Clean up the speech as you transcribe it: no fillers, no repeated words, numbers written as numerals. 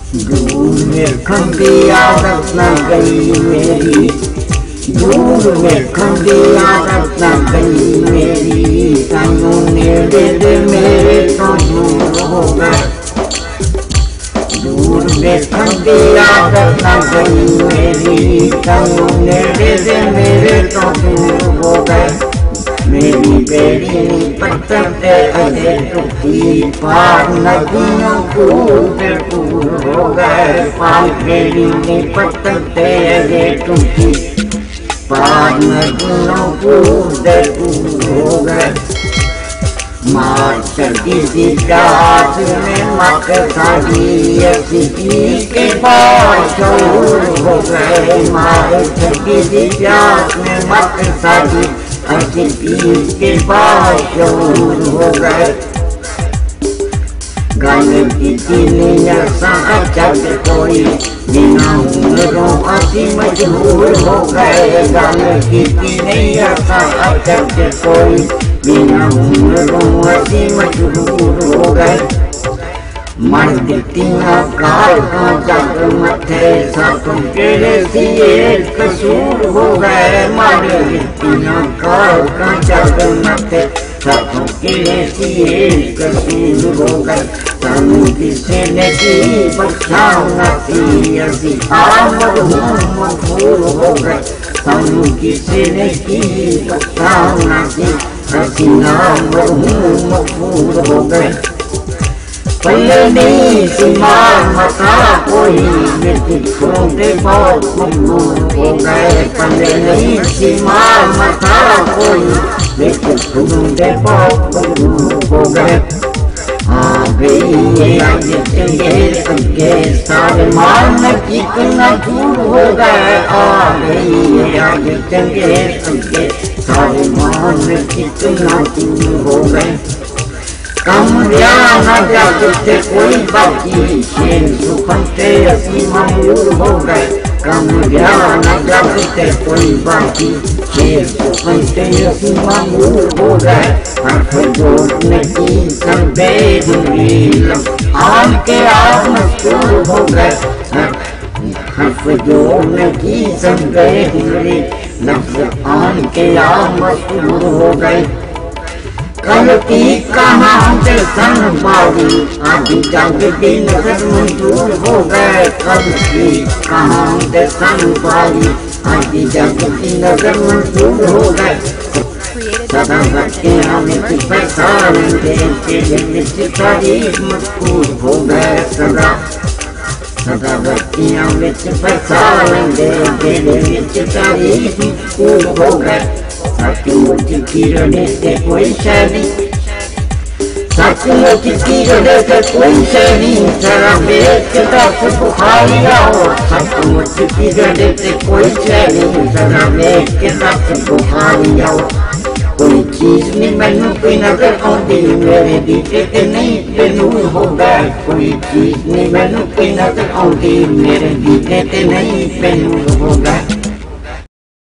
दूर में खंडी आदत न गई मेरी, दूर में खंडी आदत न गई मेरी, तनु नेड़े दे मेरे तो दूर हो गए। दूर में खंडी आदत न गई मेरी, तनु नेड़े दे मेरे तो दूर हो गए। मेरी बेड़ी पत्थर पे अजे टूटी, पार नदियों कूद कूद हो गए। पार बेड़ी में पत्थर पे अजे टूटी, पार नदियों कूद कूद हो गए। मार चढ़ी सी प्यास में मक साड़ी ऐसी के पार चोर हो गए। मार चढ़ी सी प्यास में मक साड़ी ऐसी के पार चोर हो गए। गाने की तीनिया जब कोई बिना हुनरों अति मजबूर हो गए। गाने की तीनिया जब कोई बिना हुनरों अति मजबूर हो गए। मर्द तीना काल का जग मथे सातों तेरे सिए कसूर हो गए। मर्द तीना काल का जग मथे सातों तेरे सिए कसूर हो गए। तनु किसे ने की बख्शाना थी ऐसी आमद मजबूर हो गए। तनु किसे ने की बख्शाना थी ऐसी आमद मजबूर हो गए। पल्लनी सीमा मता कोई मेरे छोटे बहुत मजबूर हो गए। पल्लनी सीमा मता कोई मेरे छोटे बहुत मजबूर हो गए। आज चंगे सारे मान कितना दूर हो गए। आज चंगे सारे मान कितना दूर हो गए। कमरिया न जाते कोई बाकी शेर सुखते असी ममूर हो गए। कमरिया न जाते कोई बाकी शेर सुखते असी ममूर हो गए। हर्फ जोड़ने की संवेदनी आन के आप मशहूर हो गए। हर्फ जोड़ने की संवेदनी लफ्ज आन के आप मशहूर हो गए। गलती कहाँ से सन बारी आदि जागती नजर मंजूर हो गए। गलती कहाँ से सन बारी आदि जागती नजर मंजूर हो गए। सदा बच्चे हमें पैसा लेंगे तेरे निश्च तारीफ मजबूर हो गए। सदा बच्चे हमें पैसा लेंगे तेरे निश्च तारीफ मजबूर हो गए। सचमुच किरने से कोई शैली, सचमुच किरने से कोई शैली जरा बेचता से बुखारी आओ। सचमुच किरने से कोई शैली जरा बेचता से बुखारी आओ। कोई चीज नहीं मैनू कोई नजर आती मेरे दीपे ते नहीं बेनूर हो गए। कोई चीज नहीं मैनू कोई नजर आती मेरे दीपे ते नहीं बेनूर हो गए।